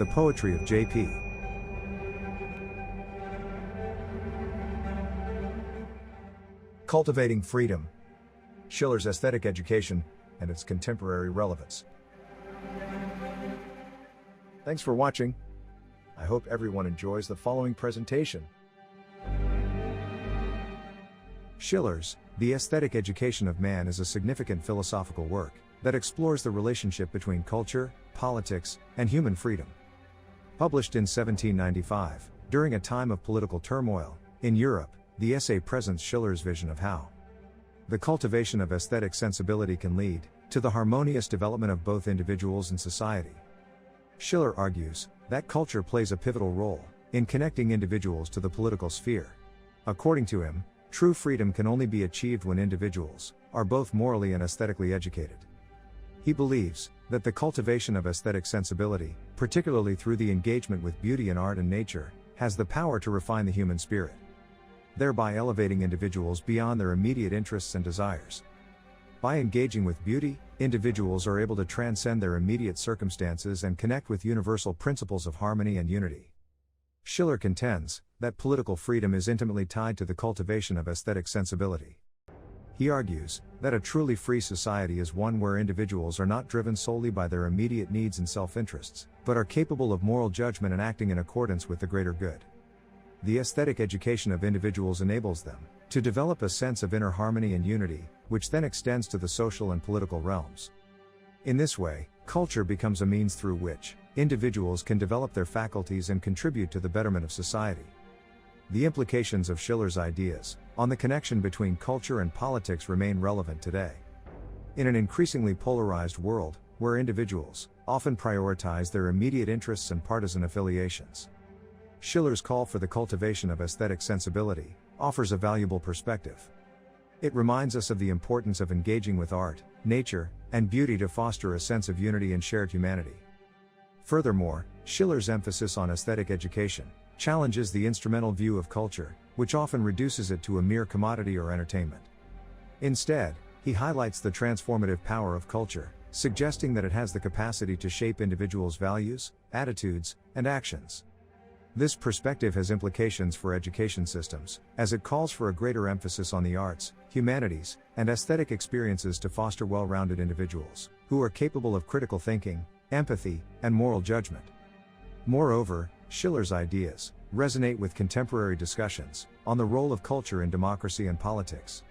The Poetry of J.P. Cultivating Freedom, Schiller's Aesthetic Education, and its Contemporary Relevance. Thanks for watching. I hope everyone enjoys the following presentation. Schiller's The Aesthetic Education of Man is a significant philosophical work that explores the relationship between culture, politics, and human freedom. Published in 1795, during a time of political turmoil in Europe, the essay presents Schiller's vision of how the cultivation of aesthetic sensibility can lead to the harmonious development of both individuals and society. Schiller argues that culture plays a pivotal role in connecting individuals to the political sphere. According to him, true freedom can only be achieved when individuals are both morally and aesthetically educated. He believes that the cultivation of aesthetic sensibility, particularly through the engagement with beauty in art and nature, has the power to refine the human spirit, thereby elevating individuals beyond their immediate interests and desires. By engaging with beauty, individuals are able to transcend their immediate circumstances and connect with universal principles of harmony and unity. Schiller contends that political freedom is intimately tied to the cultivation of aesthetic sensibility. He argues that a truly free society is one where individuals are not driven solely by their immediate needs and self-interests, but are capable of moral judgment and acting in accordance with the greater good. The aesthetic education of individuals enables them to develop a sense of inner harmony and unity, which then extends to the social and political realms. In this way, culture becomes a means through which individuals can develop their faculties and contribute to the betterment of society. The implications of Schiller's ideas on the connection between culture and politics remain relevant today. In an increasingly polarized world, where individuals often prioritize their immediate interests and partisan affiliations, Schiller's call for the cultivation of aesthetic sensibility offers a valuable perspective. It reminds us of the importance of engaging with art, nature, and beauty to foster a sense of unity and shared humanity. Furthermore, Schiller's emphasis on aesthetic education challenges the instrumental view of culture, which often reduces it to a mere commodity or entertainment. Instead, he highlights the transformative power of culture, suggesting that it has the capacity to shape individuals' values, attitudes, and actions. This perspective has implications for education systems, as it calls for a greater emphasis on the arts, humanities, and aesthetic experiences to foster well-rounded individuals, who are capable of critical thinking, empathy, and moral judgment. Moreover, Schiller's ideas resonate with contemporary discussions on the role of culture in democracy and politics.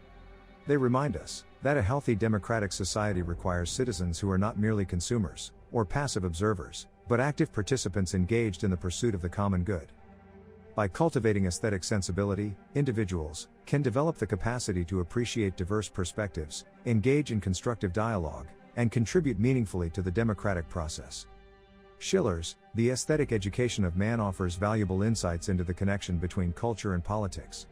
They remind us that a healthy democratic society requires citizens who are not merely consumers or passive observers, but active participants engaged in the pursuit of the common good. By cultivating aesthetic sensibility, individuals can develop the capacity to appreciate diverse perspectives, engage in constructive dialogue, and contribute meaningfully to the democratic process. Schiller's The Aesthetic Education of Man offers valuable insights into the connection between culture and politics.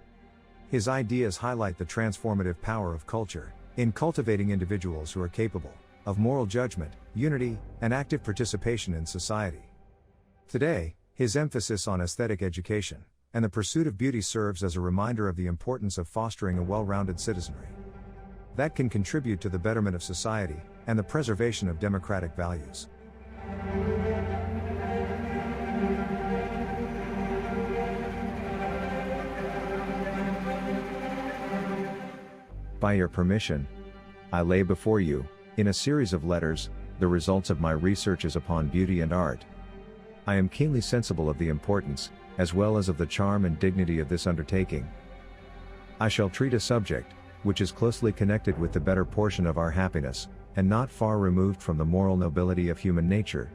His ideas highlight the transformative power of culture in cultivating individuals who are capable of moral judgment, unity, and active participation in society. Today, his emphasis on aesthetic education and the pursuit of beauty serves as a reminder of the importance of fostering a well-rounded citizenry that can contribute to the betterment of society and the preservation of democratic values. By your permission, I lay before you, in a series of letters, the results of my researches upon beauty and art. I am keenly sensible of the importance, as well as of the charm and dignity of this undertaking. I shall treat a subject, which is closely connected with the better portion of our happiness, and not far removed from the moral nobility of human nature.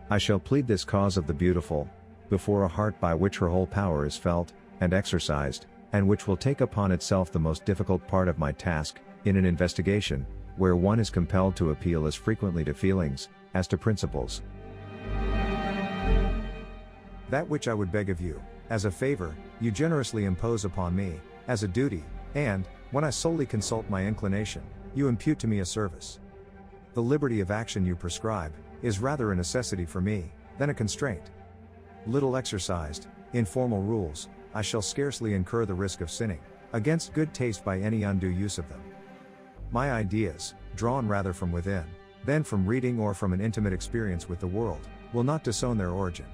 I shall plead this cause of the beautiful, before a heart by which her whole power is felt, and exercised, and which will take upon itself the most difficult part of my task, in an investigation, where one is compelled to appeal as frequently to feelings, as to principles. That which I would beg of you, as a favor, you generously impose upon me, as a duty, and, when I solely consult my inclination, you impute to me a service. The liberty of action you prescribe, is rather a necessity for me, than a constraint. Little exercised, in formal rules, I shall scarcely incur the risk of sinning against good taste by any undue use of them. My ideas, drawn rather from within, then from reading or from an intimate experience with the world, will not disown their origin.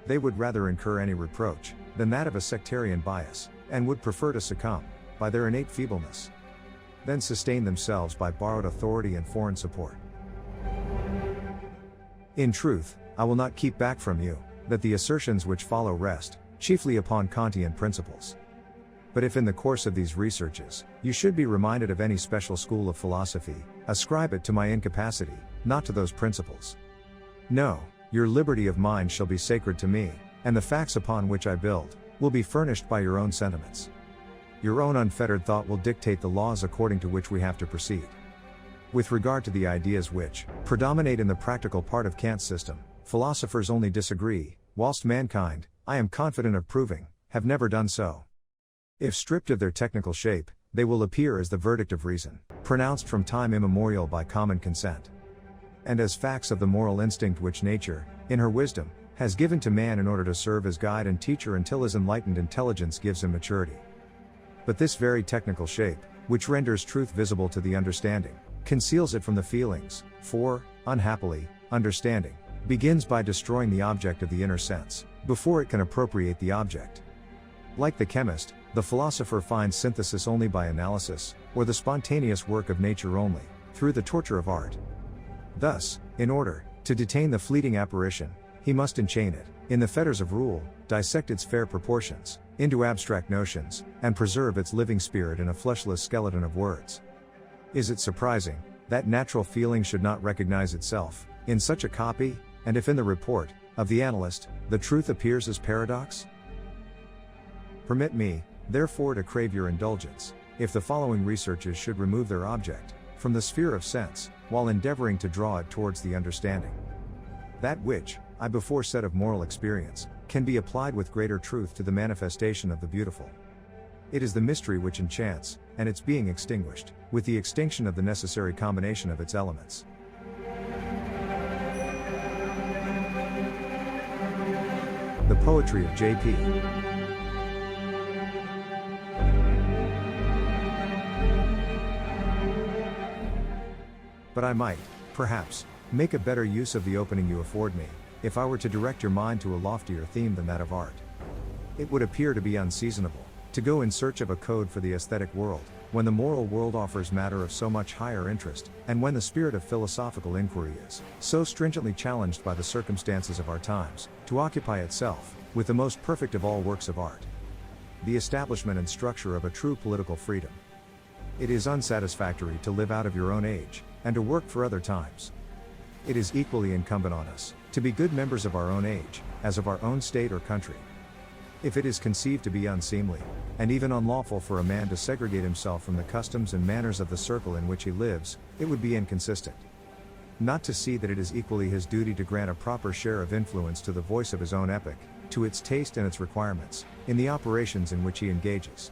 They would rather incur any reproach than that of a sectarian bias, and would prefer to succumb, by their innate feebleness, than sustain themselves by borrowed authority and foreign support. In truth, I will not keep back from you that the assertions which follow rest chiefly upon Kantian principles. But if in the course of these researches, you should be reminded of any special school of philosophy, ascribe it to my incapacity, not to those principles. No, your liberty of mind shall be sacred to me, and the facts upon which I build will be furnished by your own sentiments. Your own unfettered thought will dictate the laws according to which we have to proceed. With regard to the ideas which predominate in the practical part of Kant's system, philosophers only disagree, whilst mankind, I am confident of proving, have never done so. If stripped of their technical shape, they will appear as the verdict of reason, pronounced from time immemorial by common consent, and as facts of the moral instinct which nature, in her wisdom, has given to man in order to serve as guide and teacher until his enlightened intelligence gives him maturity. But this very technical shape, which renders truth visible to the understanding, conceals it from the feelings, for, unhappily, understanding begins by destroying the object of the inner sense, before it can appropriate the object. Like the chemist, the philosopher finds synthesis only by analysis, or the spontaneous work of nature only, through the torture of art. Thus, in order to detain the fleeting apparition, he must enchain it, in the fetters of rule, dissect its fair proportions, into abstract notions, and preserve its living spirit in a fleshless skeleton of words. Is it surprising that natural feeling should not recognize itself in such a copy, and if in the report of the analyst, the truth appears as paradox? Permit me, therefore, to crave your indulgence, if the following researches should remove their object from the sphere of sense, while endeavoring to draw it towards the understanding. That which, I before said of moral experience, can be applied with greater truth to the manifestation of the beautiful. It is the mystery which enchants, and its being extinguished, with the extinction of the necessary combination of its elements. The poetry of J.P. But I might, perhaps, make a better use of the opening you afford me, if I were to direct your mind to a loftier theme than that of art. It would appear to be unseasonable to go in search of a code for the aesthetic world, when the moral world offers matter of so much higher interest, and when the spirit of philosophical inquiry is so stringently challenged by the circumstances of our times, to occupy itself with the most perfect of all works of art, the establishment and structure of a true political freedom. It is unsatisfactory to live out of your own age, and to work for other times. It is equally incumbent on us to be good members of our own age, as of our own state or country. If it is conceived to be unseemly, and even unlawful for a man to segregate himself from the customs and manners of the circle in which he lives, it would be inconsistent not to see that it is equally his duty to grant a proper share of influence to the voice of his own epoch, to its taste and its requirements, in the operations in which he engages.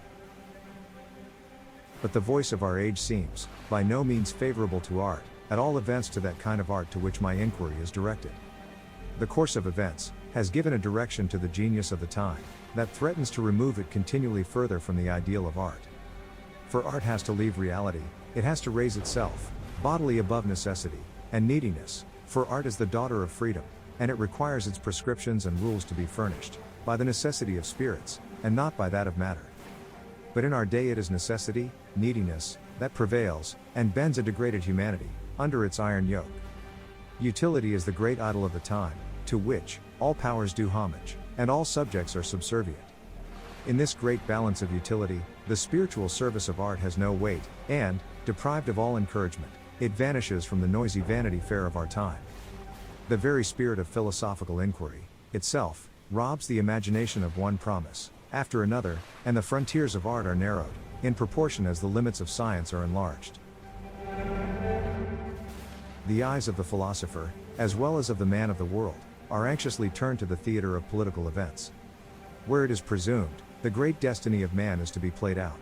But the voice of our age seems, by no means favorable to art, at all events to that kind of art to which my inquiry is directed. The course of events has given a direction to the genius of the time, that threatens to remove it continually further from the ideal of art. For art has to leave reality, it has to raise itself, bodily above necessity, and neediness, for art is the daughter of freedom, and it requires its prescriptions and rules to be furnished, by the necessity of spirits, and not by that of matter. But in our day it is necessity, neediness, that prevails, and bends a degraded humanity, under its iron yoke. Utility is the great idol of the time, to which all powers do homage, and all subjects are subservient. In this great balance of utility, the spiritual service of art has no weight, and, deprived of all encouragement, it vanishes from the noisy Vanity Fair of our time. The very spirit of philosophical inquiry, itself, robs the imagination of one promise after another, and the frontiers of art are narrowed, in proportion as the limits of science are enlarged. The eyes of the philosopher, as well as of the man of the world, are anxiously turned to the theater of political events, where it is presumed the great destiny of man is to be played out.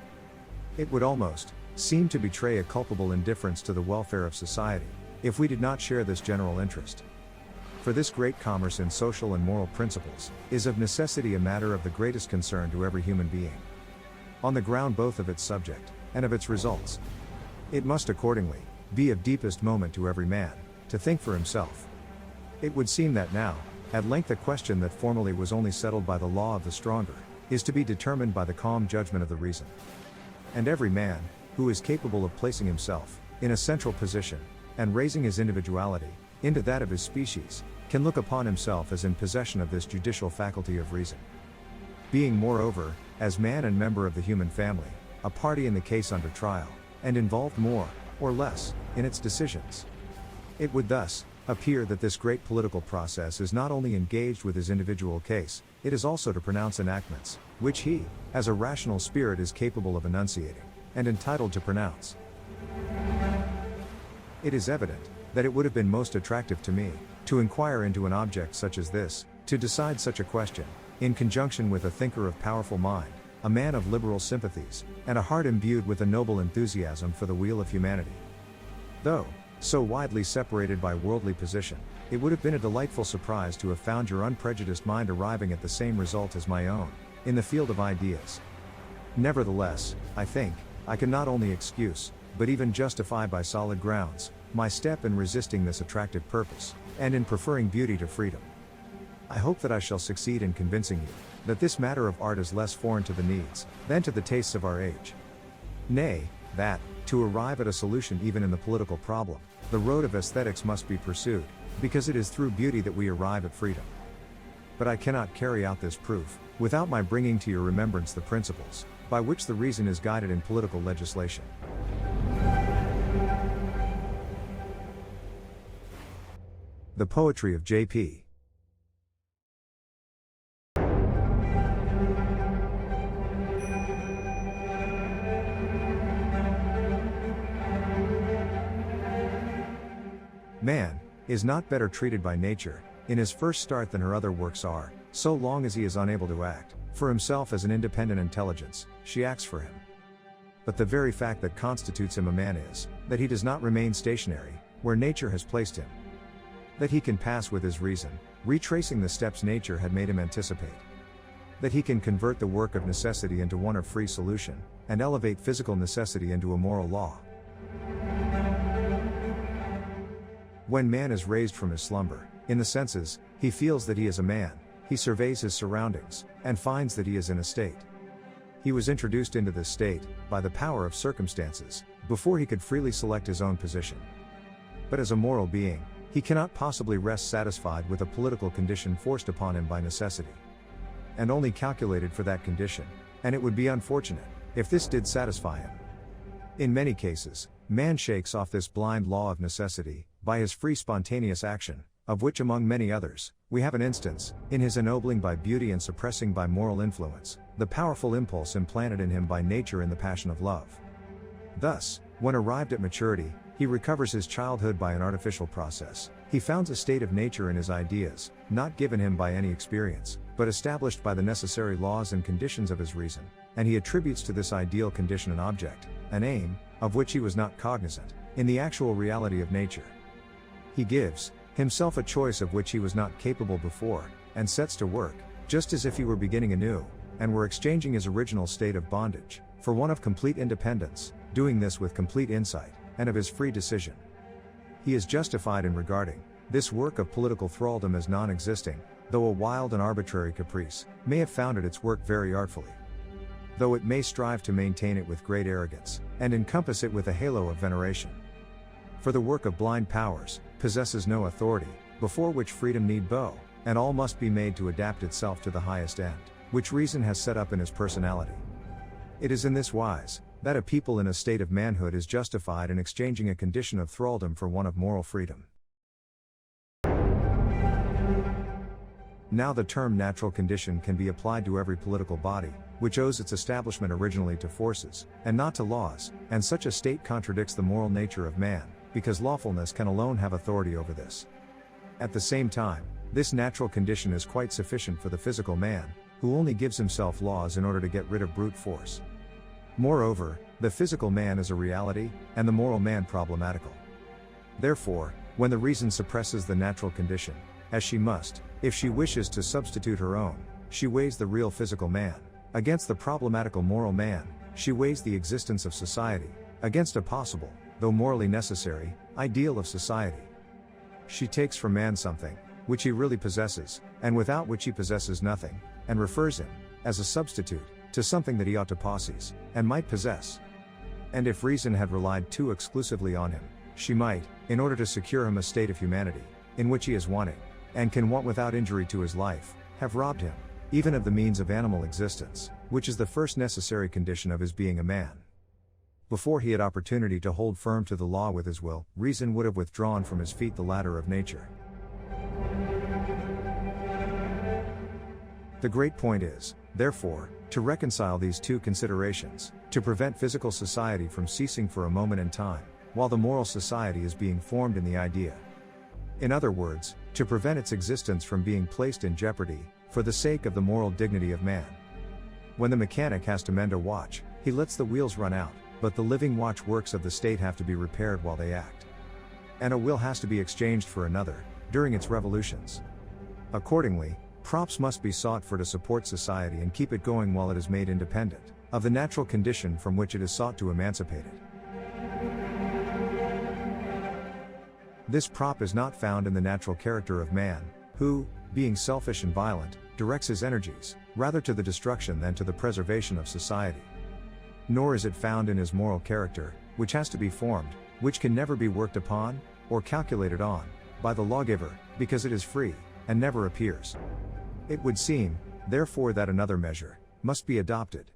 It would almost seem to betray a culpable indifference to the welfare of society, if we did not share this general interest. For this great commerce in social and moral principles is of necessity a matter of the greatest concern to every human being, on the ground both of its subject and of its results. It must accordingly be of deepest moment to every man, to think for himself. It would seem that now, at length a question that formerly was only settled by the law of the stronger, is to be determined by the calm judgment of the reason. And every man, who is capable of placing himself, in a central position, and raising his individuality, into that of his species, can look upon himself as in possession of this judicial faculty of reason. Being moreover, as man and member of the human family, a party in the case under trial, and involved more, or less, in its decisions. It would thus appear that this great political process is not only engaged with his individual case, it is also to pronounce enactments, which he, as a rational spirit, is capable of enunciating, and entitled to pronounce. It is evident that it would have been most attractive to me to inquire into an object such as this, to decide such a question, in conjunction with a thinker of powerful mind, a man of liberal sympathies, and a heart imbued with a noble enthusiasm for the weal of humanity. Though so widely separated by worldly position, it would have been a delightful surprise to have found your unprejudiced mind arriving at the same result as my own, in the field of ideas. Nevertheless, I think, I can not only excuse, but even justify by solid grounds, my step in resisting this attractive purpose, and in preferring beauty to freedom. I hope that I shall succeed in convincing you, that this matter of art is less foreign to the needs, than to the tastes of our age. Nay, that, to arrive at a solution even in the political problem, the road of aesthetics must be pursued, because it is through beauty that we arrive at freedom. But I cannot carry out this proof, without my bringing to your remembrance the principles, by which the reason is guided in political legislation. The poetry of J.P. Man is not better treated by nature, in his first start than her other works are, so long as he is unable to act for himself as an independent intelligence, she acts for him. But the very fact that constitutes him a man is, that he does not remain stationary, where nature has placed him. That he can pass with his reason, retracing the steps nature had made him anticipate. That he can convert the work of necessity into one of free solution, and elevate physical necessity into a moral law. When man is raised from his slumber, in the senses, he feels that he is a man, he surveys his surroundings, and finds that he is in a state. He was introduced into this state, by the power of circumstances, before he could freely select his own position. But as a moral being, he cannot possibly rest satisfied with a political condition forced upon him by necessity. And only calculated for that condition, and it would be unfortunate, if this did satisfy him. In many cases, man shakes off this blind law of necessity, by his free spontaneous action, of which among many others, we have an instance, in his ennobling by beauty and suppressing by moral influence, the powerful impulse implanted in him by nature in the passion of love. Thus, when arrived at maturity, he recovers his childhood by an artificial process, he founds a state of nature in his ideas, not given him by any experience, but established by the necessary laws and conditions of his reason, and he attributes to this ideal condition an object, an aim, of which he was not cognizant, in the actual reality of nature. He gives himself a choice of which he was not capable before, and sets to work, just as if he were beginning anew, and were exchanging his original state of bondage, for one of complete independence, doing this with complete insight, and of his free decision. He is justified in regarding this work of political thraldom as non-existing, though a wild and arbitrary caprice may have founded its work very artfully. Though it may strive to maintain it with great arrogance, and encompass it with a halo of veneration. For the work of blind powers possesses no authority, before which freedom need bow, and all must be made to adapt itself to the highest end, which reason has set up in his personality. It is in this wise, that a people in a state of manhood is justified in exchanging a condition of thraldom for one of moral freedom. Now the term natural condition can be applied to every political body, which owes its establishment originally to forces, and not to laws, and such a state contradicts the moral nature of man, because lawfulness can alone have authority over this. At the same time, this natural condition is quite sufficient for the physical man, who only gives himself laws in order to get rid of brute force. Moreover, the physical man is a reality, and the moral man problematical. Therefore, when the reason suppresses the natural condition, as she must, if she wishes to substitute her own, she weighs the real physical man against the problematical moral man, she weighs the existence of society against a possible though morally necessary, ideal of society. She takes from man something, which he really possesses, and without which he possesses nothing, and refers him, as a substitute, to something that he ought to possess, and might possess. And if reason had relied too exclusively on him, she might, in order to secure him a state of humanity, in which he is wanting, and can want without injury to his life, have robbed him, even of the means of animal existence, which is the first necessary condition of his being a man. Before he had opportunity to hold firm to the law with his will, reason would have withdrawn from his feet the ladder of nature. The great point is, therefore, to reconcile these two considerations, to prevent physical society from ceasing for a moment in time, while the moral society is being formed in the idea. In other words, to prevent its existence from being placed in jeopardy, for the sake of the moral dignity of man. When the mechanic has to mend a watch, he lets the wheels run out, but the living watchworks of the state have to be repaired while they act. And a will has to be exchanged for another, during its revolutions. Accordingly, props must be sought for to support society and keep it going while it is made independent of the natural condition from which it is sought to emancipate it. This prop is not found in the natural character of man, who, being selfish and violent, directs his energies, rather to the destruction than to the preservation of society. Nor is it found in his moral character, which has to be formed, which can never be worked upon, or calculated on, by the lawgiver, because it is free, and never appears. It would seem, therefore, that another measure must be adopted.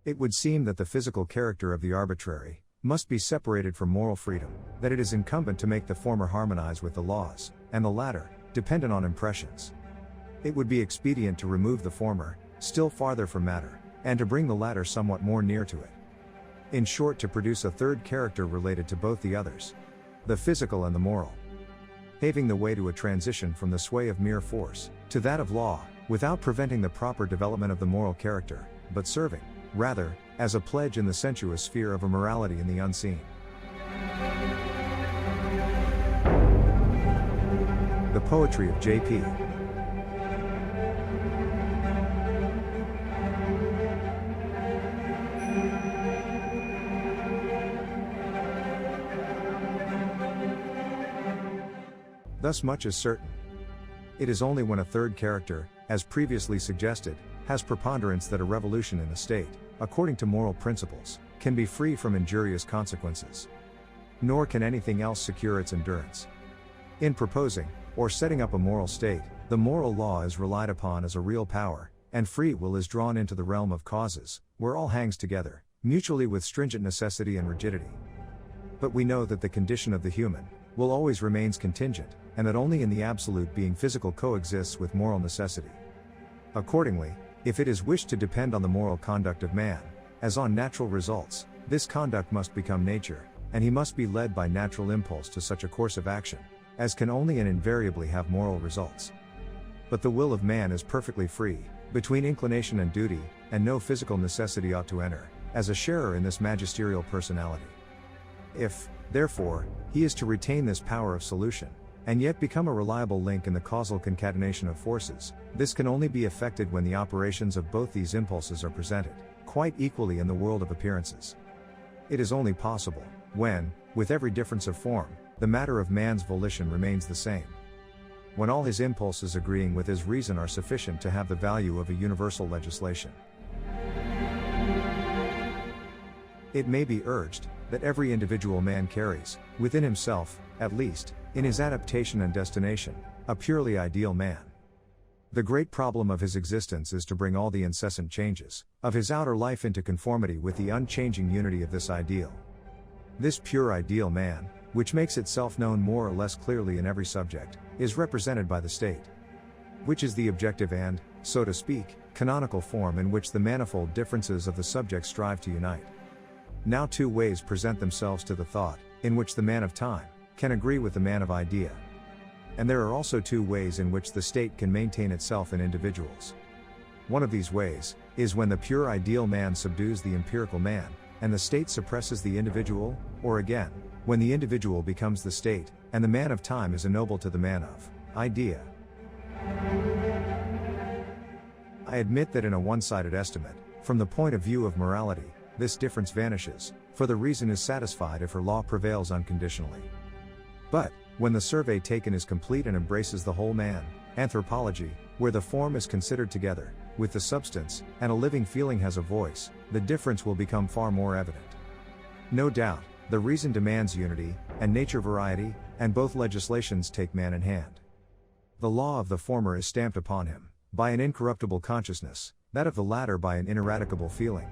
It would seem that the physical character of the arbitrary must be separated from moral freedom, that it is incumbent to make the former harmonize with the laws, and the latter, dependent on impressions. It would be expedient to remove the former, still farther from matter, and to bring the latter somewhat more near to it. In short, to produce a third character related to both the others, the physical and the moral, paving the way to a transition from the sway of mere force, to that of law, without preventing the proper development of the moral character, but serving, rather, as a pledge in the sensuous sphere of a morality in the unseen. The poetry of J.P. Thus much is certain. It is only when a third character, as previously suggested, has preponderance that a revolution in the state, according to moral principles, can be free from injurious consequences. Nor can anything else secure its endurance. In proposing, or setting up a moral state, the moral law is relied upon as a real power, and free will is drawn into the realm of causes, where all hangs together, mutually with stringent necessity and rigidity. But we know that the condition of the human will always remains contingent, and that only in the absolute being physical coexists with moral necessity. Accordingly, if it is wished to depend on the moral conduct of man, as on natural results, this conduct must become nature, and he must be led by natural impulse to such a course of action, as can only and invariably have moral results. But the will of man is perfectly free, between inclination and duty, and no physical necessity ought to enter, as a sharer in this magisterial personality. If, therefore, he is to retain this power of solution, and yet become a reliable link in the causal concatenation of forces, this can only be effected when the operations of both these impulses are presented, quite equally in the world of appearances. It is only possible, when, with every difference of form, the matter of man's volition remains the same. When all his impulses agreeing with his reason are sufficient to have the value of a universal legislation. It may be urged, that every individual man carries, within himself, at least, in his adaptation and destination, a purely ideal man. The great problem of his existence is to bring all the incessant changes of his outer life into conformity with the unchanging unity of this ideal. This pure ideal man, which makes itself known more or less clearly in every subject, is represented by the state, which is the objective and, so to speak, canonical form in which the manifold differences of the subject strive to unite. Now two ways present themselves to the thought, in which the man of time can agree with the man of idea. And there are also two ways in which the state can maintain itself in individuals. One of these ways is when the pure ideal man subdues the empirical man, and the state suppresses the individual, or again, when the individual becomes the state, and the man of time is ennobled to the man of idea. I admit that in a one-sided estimate, from the point of view of morality, this difference vanishes, for the reason is satisfied if her law prevails unconditionally. But, when the survey taken is complete and embraces the whole man, anthropology, where the form is considered together, with the substance, and a living feeling has a voice, the difference will become far more evident. No doubt, the reason demands unity, and nature variety, and both legislations take man in hand. The law of the former is stamped upon him, by an incorruptible consciousness, that of the latter by an ineradicable feeling.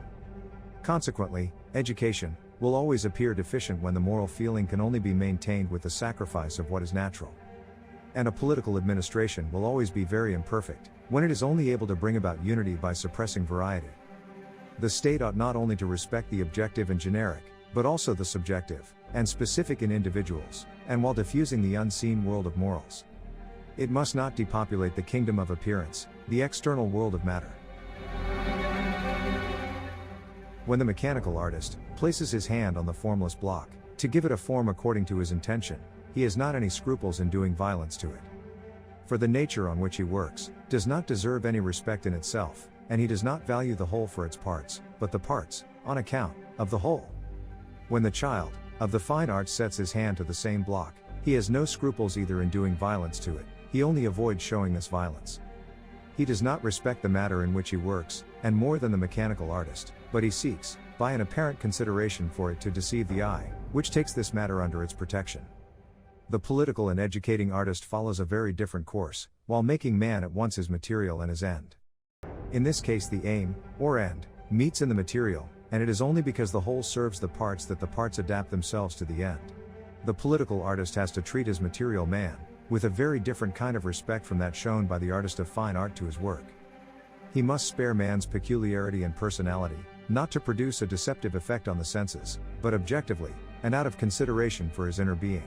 Consequently, education will always appear deficient when the moral feeling can only be maintained with the sacrifice of what is natural. And a political administration will always be very imperfect, when it is only able to bring about unity by suppressing variety. The state ought not only to respect the objective and generic, but also the subjective, and specific in individuals, and while diffusing the unseen world of morals. It must not depopulate the kingdom of appearance, the external world of matter. When the mechanical artist places his hand on the formless block, to give it a form according to his intention, he has not any scruples in doing violence to it. For the nature on which he works does not deserve any respect in itself, and he does not value the whole for its parts, but the parts, on account of the whole. When the child of the fine arts sets his hand to the same block, he has no scruples either in doing violence to it, he only avoids showing this violence. He does not respect the matter in which he works, and more than the mechanical artist, but he seeks, by an apparent consideration for it to deceive the eye, which takes this matter under its protection. The political and educating artist follows a very different course, while making man at once his material and his end. In this case the aim, or end, meets in the material, and it is only because the whole serves the parts that the parts adapt themselves to the end. The political artist has to treat his material man with a very different kind of respect from that shown by the artist of fine art to his work. He must spare man's peculiarity and personality, not to produce a deceptive effect on the senses, but objectively, and out of consideration for his inner being.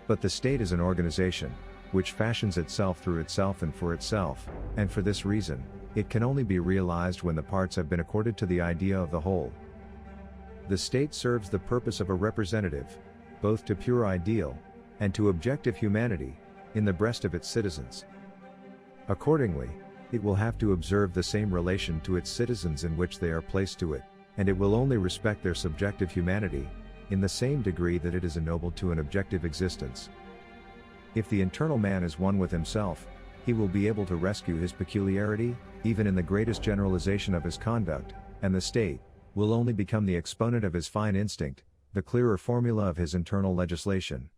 But the state is an organization, which fashions itself through itself and for itself, and for this reason, it can only be realized when the parts have been accorded to the idea of the whole. The state serves the purpose of a representative, both to pure ideal, and to objective humanity, in the breast of its citizens. Accordingly, it will have to observe the same relation to its citizens in which they are placed to it, and it will only respect their subjective humanity, in the same degree that it is ennobled to an objective existence. If the internal man is one with himself, he will be able to rescue his peculiarity, even in the greatest generalization of his conduct, and the state will only become the exponent of his fine instinct, the clearer formula of his internal legislation.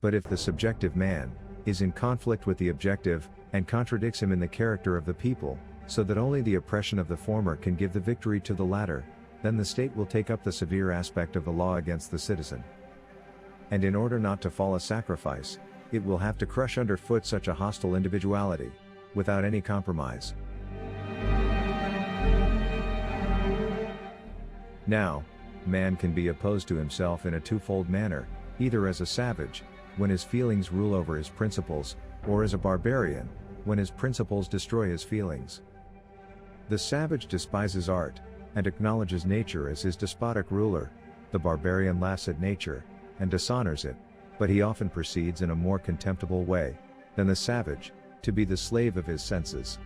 But if the subjective man is in conflict with the objective, and contradicts him in the character of the people, so that only the oppression of the former can give the victory to the latter, then the state will take up the severe aspect of the law against the citizen. And in order not to fall a sacrifice, it will have to crush underfoot such a hostile individuality, without any compromise. Now, man can be opposed to himself in a twofold manner, either as a savage, when his feelings rule over his principles, or as a barbarian, when his principles destroy his feelings. The savage despises art, and acknowledges nature as his despotic ruler, the barbarian laughs at nature, and dishonors it, but he often proceeds in a more contemptible way than the savage, to be the slave of his senses.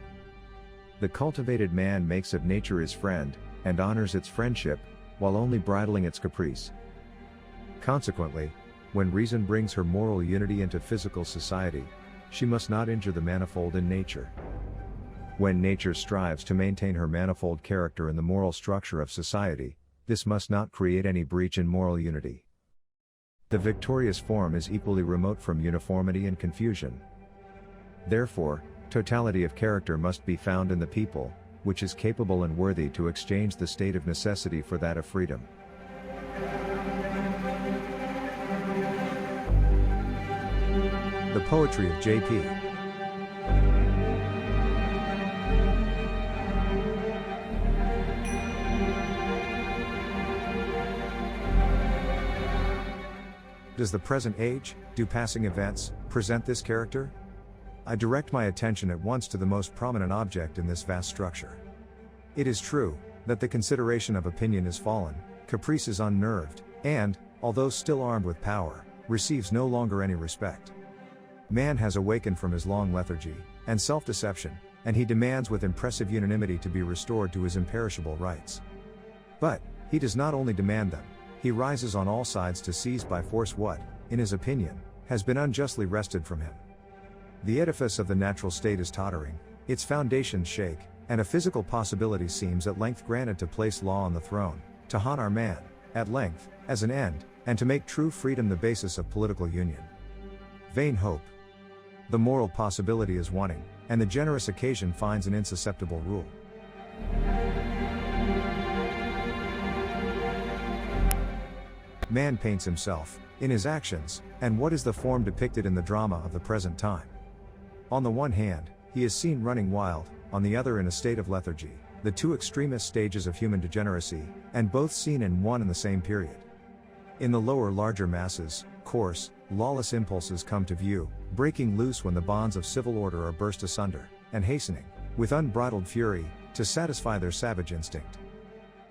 The cultivated man makes of nature his friend, and honors its friendship, while only bridling its caprice. Consequently, when reason brings her moral unity into physical society, she must not injure the manifold in nature. When nature strives to maintain her manifold character in the moral structure of society, this must not create any breach in moral unity. The victorious form is equally remote from uniformity and confusion. Therefore, totality of character must be found in the people, which is capable and worthy to exchange the state of necessity for that of freedom. The poetry of J.P. Does the present age, do passing events, present this character? I direct my attention at once to the most prominent object in this vast structure. It is true, that the consideration of opinion is fallen, caprice is unnerved, and, although still armed with power, receives no longer any respect. Man has awakened from his long lethargy, and self-deception, and he demands with impressive unanimity to be restored to his imperishable rights. But he does not only demand them, he rises on all sides to seize by force what, in his opinion, has been unjustly wrested from him. The edifice of the natural state is tottering, its foundations shake, and a physical possibility seems at length granted to place law on the throne, to haunt our man, at length, as an end, and to make true freedom the basis of political union. Vain hope. The moral possibility is wanting, and the generous occasion finds an insusceptible rule. Man paints himself, in his actions, and what is the form depicted in the drama of the present time. On the one hand, he is seen running wild, on the other in a state of lethargy, the two extremist stages of human degeneracy, and both seen in one and the same period. In the lower larger masses, coarse, lawless impulses come to view, breaking loose when the bonds of civil order are burst asunder, and hastening, with unbridled fury, to satisfy their savage instinct.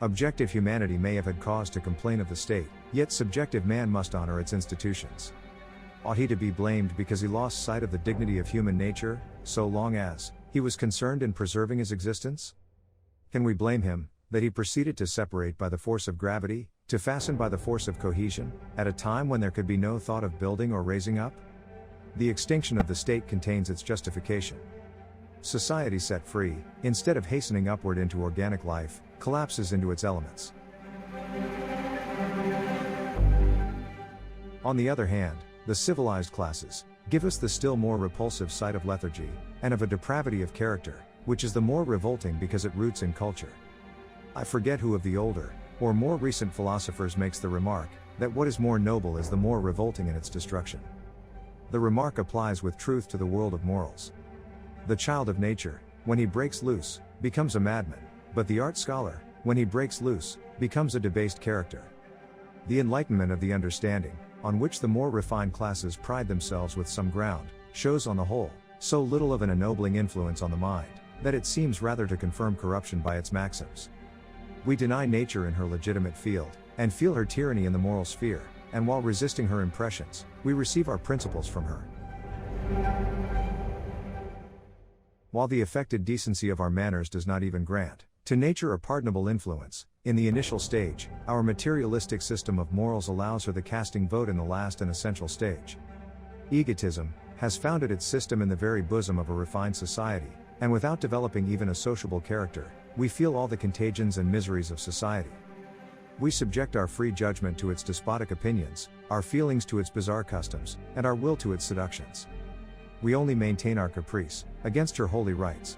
Objective humanity may have had cause to complain of the state, yet subjective man must honor its institutions. Ought he to be blamed because he lost sight of the dignity of human nature, so long as he was concerned in preserving his existence? Can we blame him, that he proceeded to separate by the force of gravity, to fasten by the force of cohesion, at a time when there could be no thought of building or raising up? The extinction of the state contains its justification. Society set free, instead of hastening upward into organic life, collapses into its elements. On the other hand, the civilized classes give us the still more repulsive sight of lethargy, and of a depravity of character, which is the more revolting because it roots in culture. I forget who of the older, or more recent philosophers makes the remark, that what is more noble is the more revolting in its destruction. The remark applies with truth to the world of morals. The child of nature, when he breaks loose, becomes a madman, but the art scholar, when he breaks loose, becomes a debased character. The enlightenment of the understanding, on which the more refined classes pride themselves with some ground, shows on the whole, so little of an ennobling influence on the mind, that it seems rather to confirm corruption by its maxims. We deny nature in her legitimate field, and feel her tyranny in the moral sphere, and while resisting her impressions, we receive our principles from her. While the affected decency of our manners does not even grant to nature a pardonable influence, in the initial stage, our materialistic system of morals allows her the casting vote in the last and essential stage. Egotism has founded its system in the very bosom of a refined society, and without developing even a sociable character, we feel all the contagions and miseries of society. We subject our free judgment to its despotic opinions, our feelings to its bizarre customs, and our will to its seductions. We only maintain our caprice against her holy rights.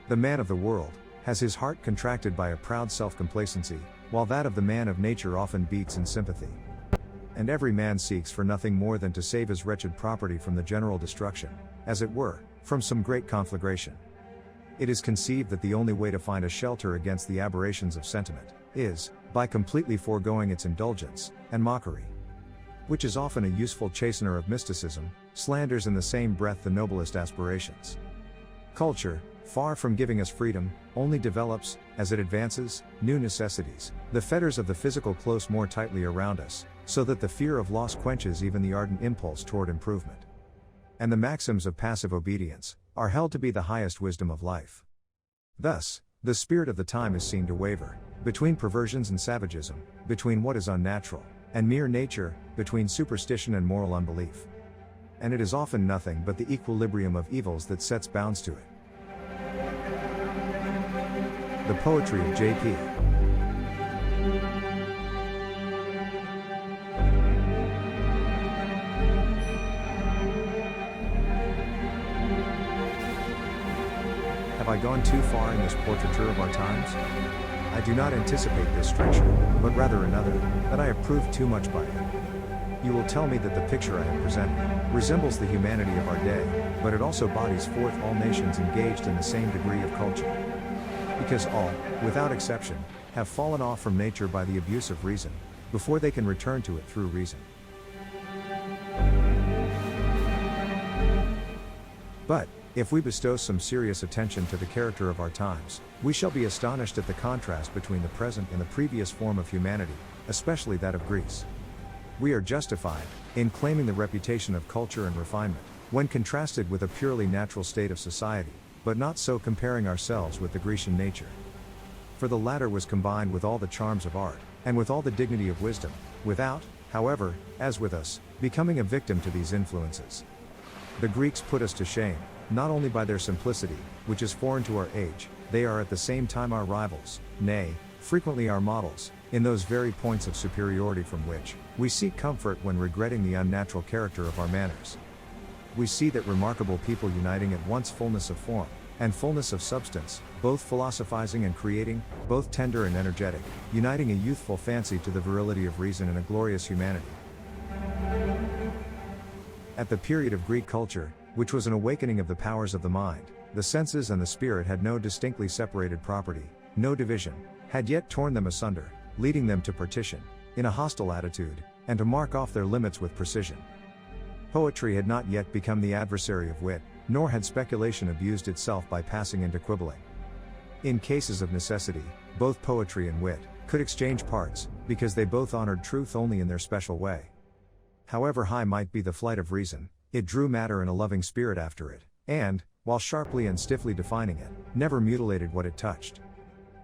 The man of the world has his heart contracted by a proud self-complacency, while that of the man of nature often beats in sympathy. And every man seeks for nothing more than to save his wretched property from the general destruction, as it were, from some great conflagration. It is conceived that the only way to find a shelter against the aberrations of sentiment is by completely foregoing its indulgence and mockery, which is often a useful chastener of mysticism, slanders in the same breath the noblest aspirations. Culture, far from giving us freedom, only develops, as it advances, new necessities, the fetters of the physical close more tightly around us, so that the fear of loss quenches even the ardent impulse toward improvement. And the maxims of passive obedience are held to be the highest wisdom of life. Thus, the spirit of the time is seen to waver, between perversions and savagism, between what is unnatural and mere nature, between superstition and moral unbelief. And it is often nothing but the equilibrium of evils that sets bounds to it. The Poetry of J.P. Have I gone too far in this portraiture of our times? I do not anticipate this stricture, but rather another, that I have proved too much by it. You will tell me that the picture I have presented resembles the humanity of our day, but it also bodies forth all nations engaged in the same degree of culture. Because all, without exception, have fallen off from nature by the abuse of reason, before they can return to it through reason. But, if we bestow some serious attention to the character of our times, we shall be astonished at the contrast between the present and the previous form of humanity, especially that of Greece. We are justified in claiming the reputation of culture and refinement, when contrasted with a purely natural state of society, but not so comparing ourselves with the Grecian nature. For the latter was combined with all the charms of art, and with all the dignity of wisdom, without, however, as with us, becoming a victim to these influences. The Greeks put us to shame, not only by their simplicity, which is foreign to our age, they are at the same time our rivals, nay, frequently our models, in those very points of superiority from which we seek comfort when regretting the unnatural character of our manners. We see that remarkable people uniting at once fullness of form and fullness of substance, both philosophizing and creating, both tender and energetic, uniting a youthful fancy to the virility of reason and a glorious humanity. At the period of Greek culture, which was an awakening of the powers of the mind, the senses and the spirit had no distinctly separated property, no division, had yet torn them asunder, leading them to partition, in a hostile attitude, and to mark off their limits with precision. Poetry had not yet become the adversary of wit, nor had speculation abused itself by passing into quibbling. In cases of necessity, both poetry and wit could exchange parts, because they both honored truth only in their special way. However high might be the flight of reason, it drew matter and a loving spirit after it, and, while sharply and stiffly defining it, never mutilated what it touched.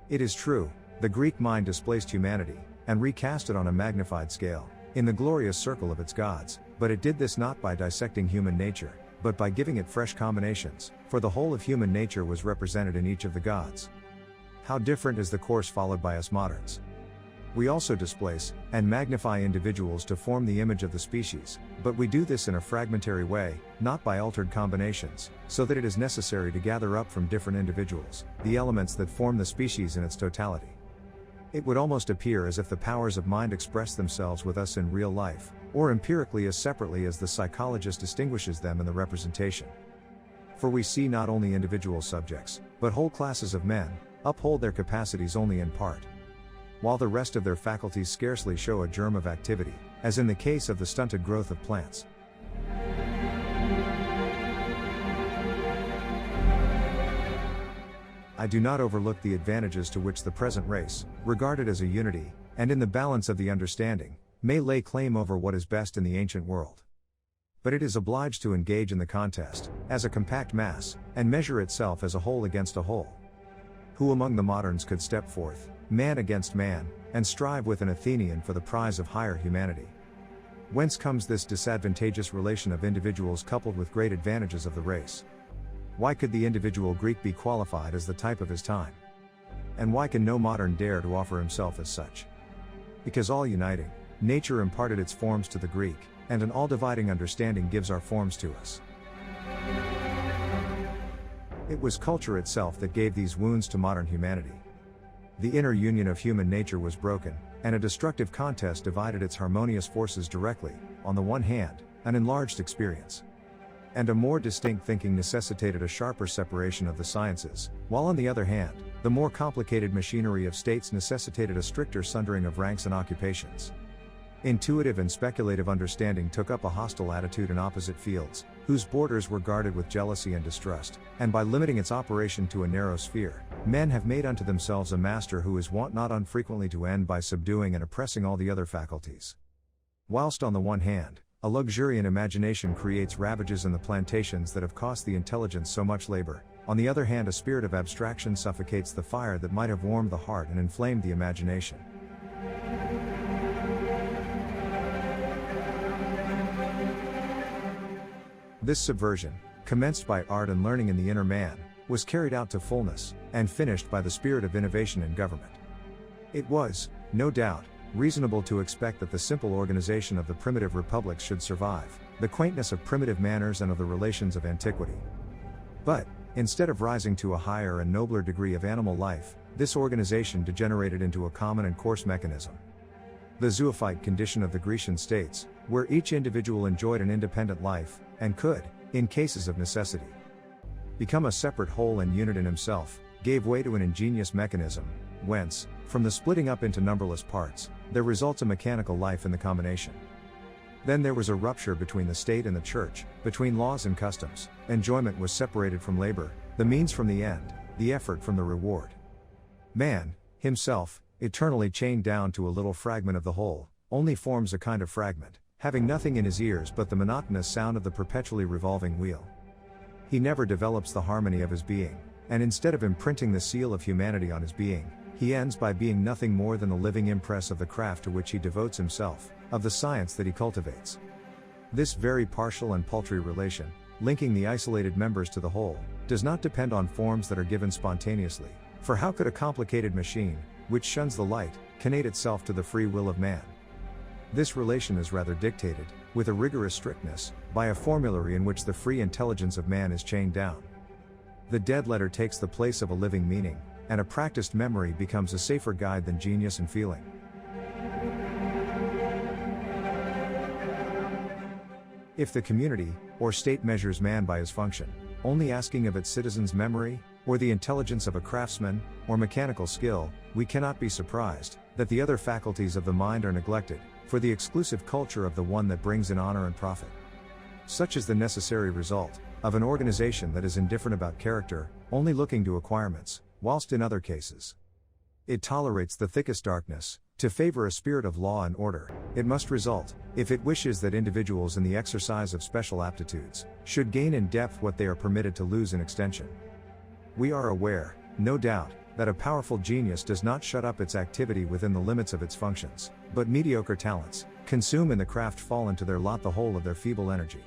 It is true, the Greek mind displaced humanity, and recast it on a magnified scale, in the glorious circle of its gods, but it did this not by dissecting human nature, but by giving it fresh combinations, for the whole of human nature was represented in each of the gods. How different is the course followed by us moderns. We also displace and magnify individuals to form the image of the species, but we do this in a fragmentary way, not by altered combinations, so that it is necessary to gather up from different individuals the elements that form the species in its totality. It would almost appear as if the powers of mind express themselves with us in real life, or empirically as separately as the psychologist distinguishes them in the representation. For we see not only individual subjects, but whole classes of men, uphold their capacities only in part, while the rest of their faculties scarcely show a germ of activity, as in the case of the stunted growth of plants. I do not overlook the advantages to which the present race, regarded as a unity, and in the balance of the understanding, may lay claim over what is best in the ancient world. But it is obliged to engage in the contest, as a compact mass, and measure itself as a whole against a whole. Who among the moderns could step forth, man against man, and strive with an Athenian for the prize of higher humanity? Whence comes this disadvantageous relation of individuals coupled with great advantages of the race? Why could the individual Greek be qualified as the type of his time? And why can no modern dare to offer himself as such? Because all uniting, nature imparted its forms to the Greek, and an all-dividing understanding gives our forms to us. It was culture itself that gave these wounds to modern humanity. The inner union of human nature was broken, and a destructive contest divided its harmonious forces directly, on the one hand, an enlarged experience, and a more distinct thinking necessitated a sharper separation of the sciences, while on the other hand, the more complicated machinery of states necessitated a stricter sundering of ranks and occupations. Intuitive and speculative understanding took up a hostile attitude in opposite fields, whose borders were guarded with jealousy and distrust, and by limiting its operation to a narrow sphere, men have made unto themselves a master who is wont not unfrequently to end by subduing and oppressing all the other faculties. Whilst on the one hand, a luxuriant imagination creates ravages in the plantations that have cost the intelligence so much labor, on the other hand a spirit of abstraction suffocates the fire that might have warmed the heart and inflamed the imagination. This subversion, commenced by art and learning in the inner man, was carried out to fullness, and finished by the spirit of innovation in government. It was, no doubt, reasonable to expect that the simple organization of the primitive republics should survive, the quaintness of primitive manners and of the relations of antiquity. But, instead of rising to a higher and nobler degree of animal life, this organization degenerated into a common and coarse mechanism. The zoophyte condition of the Grecian states, where each individual enjoyed an independent life, and could, in cases of necessity, become a separate whole and unit in himself, gave way to an ingenious mechanism, whence, from the splitting up into numberless parts, there results a mechanical life in the combination. Then there was a rupture between the state and the church, between laws and customs, enjoyment was separated from labor, the means from the end, the effort from the reward. Man, himself, eternally chained down to a little fragment of the whole, only forms a kind of fragment, having nothing in his ears but the monotonous sound of the perpetually revolving wheel. he never develops the harmony of his being, and instead of imprinting the seal of humanity on his being, he ends by being nothing more than the living impress of the craft to which he devotes himself, of the science that he cultivates. This very partial and paltry relation, linking the isolated members to the whole, does not depend on forms that are given spontaneously, for how could a complicated machine, which shuns the light, conate itself to the free will of man? This relation is rather dictated, with a rigorous strictness, by a formulary in which the free intelligence of man is chained down. The dead letter takes the place of a living meaning, and a practiced memory becomes a safer guide than genius and feeling. If the community, or state measures man by his function, only asking of its citizens memory, or the intelligence of a craftsman, or mechanical skill, we cannot be surprised that the other faculties of the mind are neglected, for the exclusive culture of the one that brings in honor and profit. Such is the necessary result of an organization that is indifferent about character, only looking to acquirements, whilst in other cases it tolerates the thickest darkness, to favor a spirit of law and order. It must result, if it wishes that individuals in the exercise of special aptitudes should gain in depth what they are permitted to lose in extension. We are aware, no doubt, that a powerful genius does not shut up its activity within the limits of its functions, but mediocre talents consume in the craft fall into their lot the whole of their feeble energy.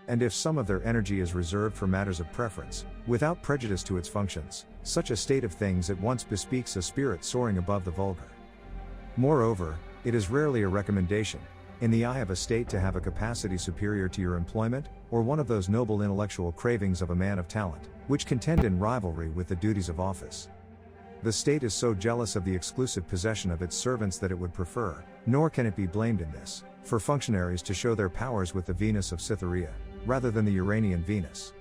And if some of their energy is reserved for matters of preference, without prejudice to its functions, such a state of things at once bespeaks a spirit soaring above the vulgar. Moreover, it is rarely a recommendation, in the eye of a state, to have a capacity superior to your employment, or one of those noble intellectual cravings of a man of talent, which contend in rivalry with the duties of office. The state is so jealous of the exclusive possession of its servants that it would prefer, nor can it be blamed in this, for functionaries to show their powers with the Venus of Cytherea, rather than the Uranian Venus.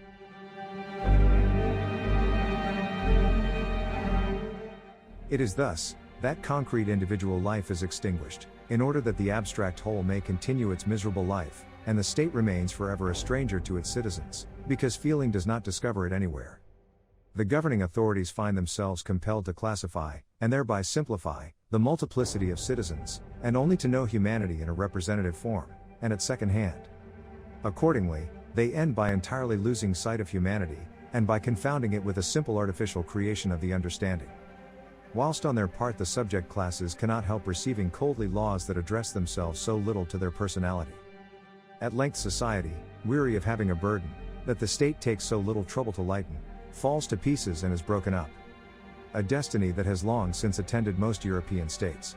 It is thus that concrete individual life is extinguished, in order that the abstract whole may continue its miserable life, and the state remains forever a stranger to its citizens, because feeling does not discover it anywhere. The governing authorities find themselves compelled to classify, and thereby simplify, the multiplicity of citizens, and only to know humanity in a representative form, and at second hand. Accordingly, they end by entirely losing sight of humanity, and by confounding it with a simple artificial creation of the understanding. Whilst on their part the subject classes cannot help receiving coldly laws that address themselves so little to their personality. At length society, weary of having a burden that the state takes so little trouble to lighten, falls to pieces and is broken up. A destiny that has long since attended most European states.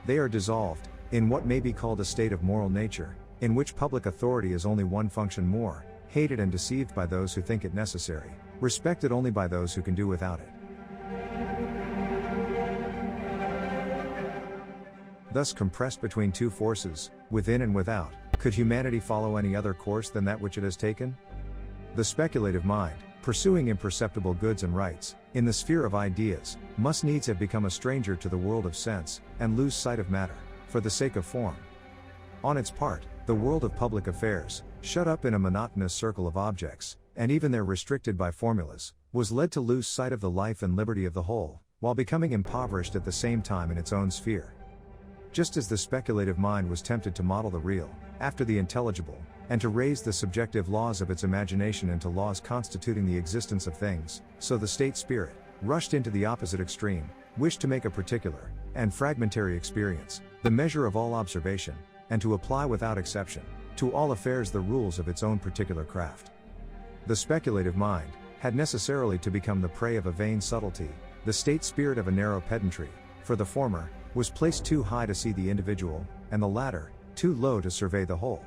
They are dissolved, in what may be called a state of moral nature, in which public authority is only one function more, hated and deceived by those who think it necessary, respected only by those who can do without it. Thus compressed between two forces, within and without, could humanity follow any other course than that which it has taken? The speculative mind, pursuing imperceptible goods and rights, in the sphere of ideas, must needs have become a stranger to the world of sense, and lose sight of matter, for the sake of form. On its part, the world of public affairs, shut up in a monotonous circle of objects, and even there restricted by formulas, was led to lose sight of the life and liberty of the whole, while becoming impoverished at the same time in its own sphere. Just as the speculative mind was tempted to model the real, after the intelligible, and to raise the subjective laws of its imagination into laws constituting the existence of things, so the state spirit, rushed into the opposite extreme, wished to make a particular, and fragmentary experience, the measure of all observation, and to apply without exception, to all affairs the rules of its own particular craft. The speculative mind had necessarily to become the prey of a vain subtlety, the state spirit of a narrow pedantry, for the former was placed too high to see the individual, and the latter too low to survey the whole.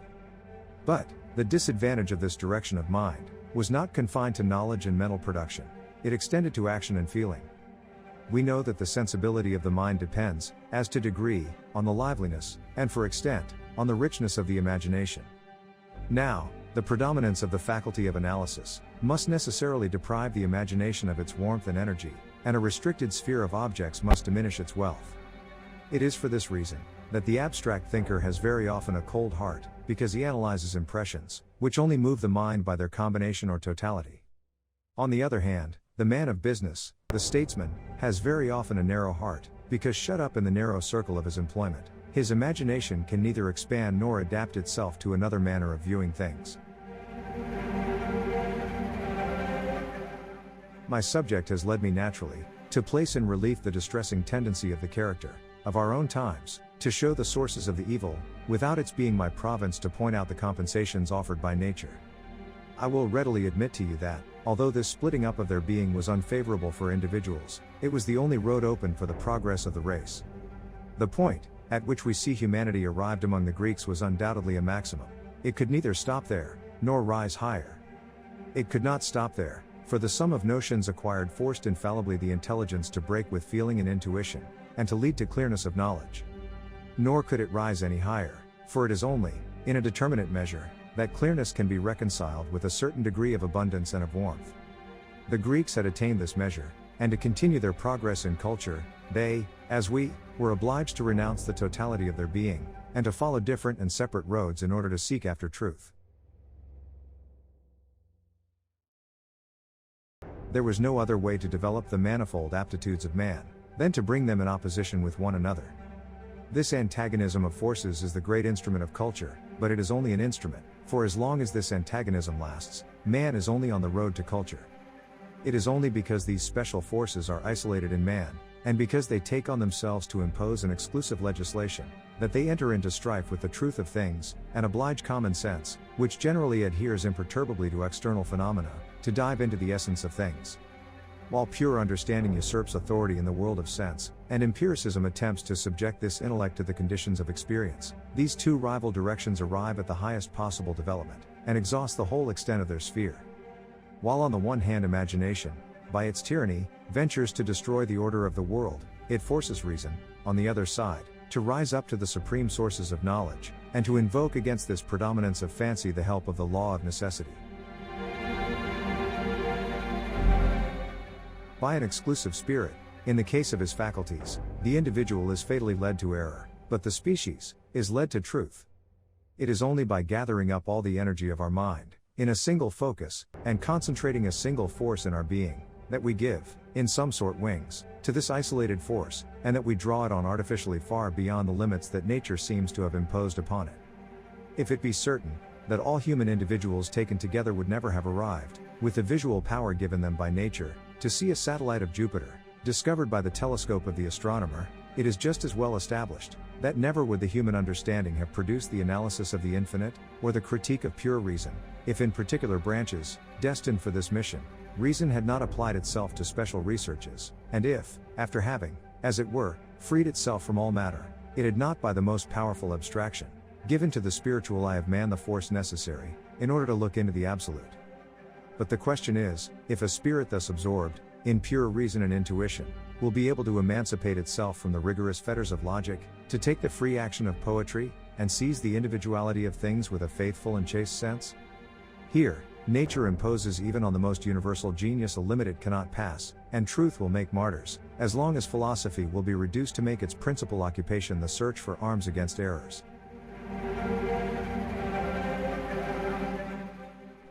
But the disadvantage of this direction of mind was not confined to knowledge and mental production, it extended to action and feeling. We know that the sensibility of the mind depends, as to degree, on the liveliness, and for extent, on the richness of the imagination. Now, the predominance of the faculty of analysis must necessarily deprive the imagination of its warmth and energy, and a restricted sphere of objects must diminish its wealth. It is for this reason that the abstract thinker has very often a cold heart, because he analyzes impressions, which only move the mind by their combination or totality. On the other hand, the man of business, the statesman, has very often a narrow heart, because shut up in the narrow circle of his employment, his imagination can neither expand nor adapt itself to another manner of viewing things. My subject has led me naturally to place in relief the distressing tendency of the character of our own times, to show the sources of the evil, without its being my province to point out the compensations offered by nature. I will readily admit to you that, although this splitting up of their being was unfavorable for individuals, it was the only road open for the progress of the race. The point at which we see humanity arrived among the Greeks was undoubtedly a maximum. It could neither stop there, nor rise higher. It could not stop there, for the sum of notions acquired forced infallibly the intelligence to break with feeling and intuition, and to lead to clearness of knowledge. Nor could it rise any higher, for it is only, in a determinate measure, that clearness can be reconciled with a certain degree of abundance and of warmth. The Greeks had attained this measure, and to continue their progress in culture, they, as we, were obliged to renounce the totality of their being, and to follow different and separate roads in order to seek after truth. There was no other way to develop the manifold aptitudes of man, than to bring them in opposition with one another. This antagonism of forces is the great instrument of culture, but it is only an instrument, for as long as this antagonism lasts, man is only on the road to culture. It is only because these special forces are isolated in man, and because they take on themselves to impose an exclusive legislation, that they enter into strife with the truth of things, and oblige common sense, which generally adheres imperturbably to external phenomena, to dive into the essence of things. While pure understanding usurps authority in the world of sense, and empiricism attempts to subject this intellect to the conditions of experience, these two rival directions arrive at the highest possible development, and exhaust the whole extent of their sphere. While on the one hand imagination, by its tyranny, ventures to destroy the order of the world, it forces reason, on the other side, to rise up to the supreme sources of knowledge, and to invoke against this predominance of fancy the help of the law of necessity. By an exclusive spirit, in the case of his faculties, the individual is fatally led to error, but the species is led to truth. It is only by gathering up all the energy of our mind, in a single focus, and concentrating a single force in our being, that we give, in some sort, wings to this isolated force, and that we draw it on artificially far beyond the limits that nature seems to have imposed upon it. If it be certain that all human individuals taken together would never have arrived, with the visual power given them by nature, to see a satellite of Jupiter, discovered by the telescope of the astronomer, it is just as well established that never would the human understanding have produced the analysis of the infinite, or the critique of pure reason, if in particular branches, destined for this mission, reason had not applied itself to special researches, and if, after having, as it were, freed itself from all matter, it had not by the most powerful abstraction, given to the spiritual eye of man the force necessary, in order to look into the absolute. But the question is, if a spirit thus absorbed, in pure reason and intuition, will be able to emancipate itself from the rigorous fetters of logic, to take the free action of poetry, and seize the individuality of things with a faithful and chaste sense? Here, nature imposes even on the most universal genius a limit it cannot pass, and truth will make martyrs, as long as philosophy will be reduced to make its principal occupation the search for arms against errors.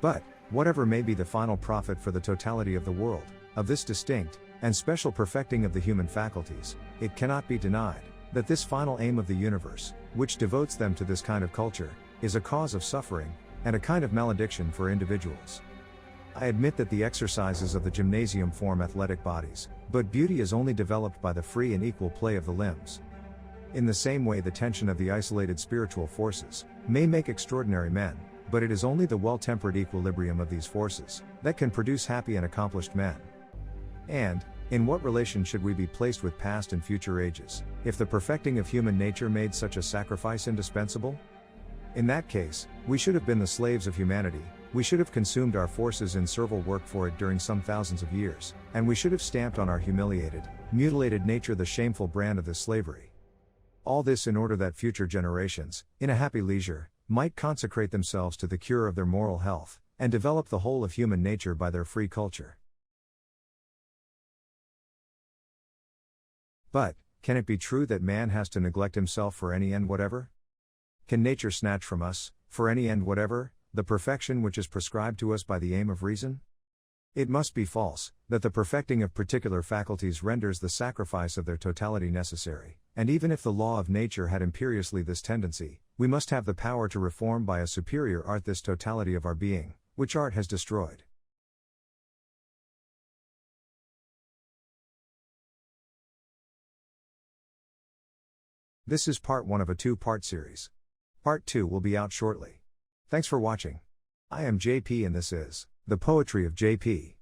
But, whatever may be the final profit for the totality of the world, of this distinct and special perfecting of the human faculties, it cannot be denied that this final aim of the universe, which devotes them to this kind of culture, is a cause of suffering, and a kind of malediction for individuals. I admit that the exercises of the gymnasium form athletic bodies, but beauty is only developed by the free and equal play of the limbs. In the same way the tension of the isolated spiritual forces may make extraordinary men, but it is only the well-tempered equilibrium of these forces that can produce happy and accomplished men. And, in what relation should we be placed with past and future ages, if the perfecting of human nature made such a sacrifice indispensable? In that case, we should have been the slaves of humanity, we should have consumed our forces in servile work for it during some thousands of years, and we should have stamped on our humiliated, mutilated nature the shameful brand of this slavery. All this in order that future generations, in a happy leisure, might consecrate themselves to the cure of their moral health, and develop the whole of human nature by their free culture. But, can it be true that man has to neglect himself for any end whatever? Can nature snatch from us, for any end whatever, the perfection which is prescribed to us by the aim of reason? It must be false, that the perfecting of particular faculties renders the sacrifice of their totality necessary, and even if the law of nature had imperiously this tendency, we must have the power to reform by a superior art this totality of our being, which art has destroyed. This is part 1 of a 2-part series. Part 2 will be out shortly. Thanks for watching. I am JP and this is The Poetry of JP.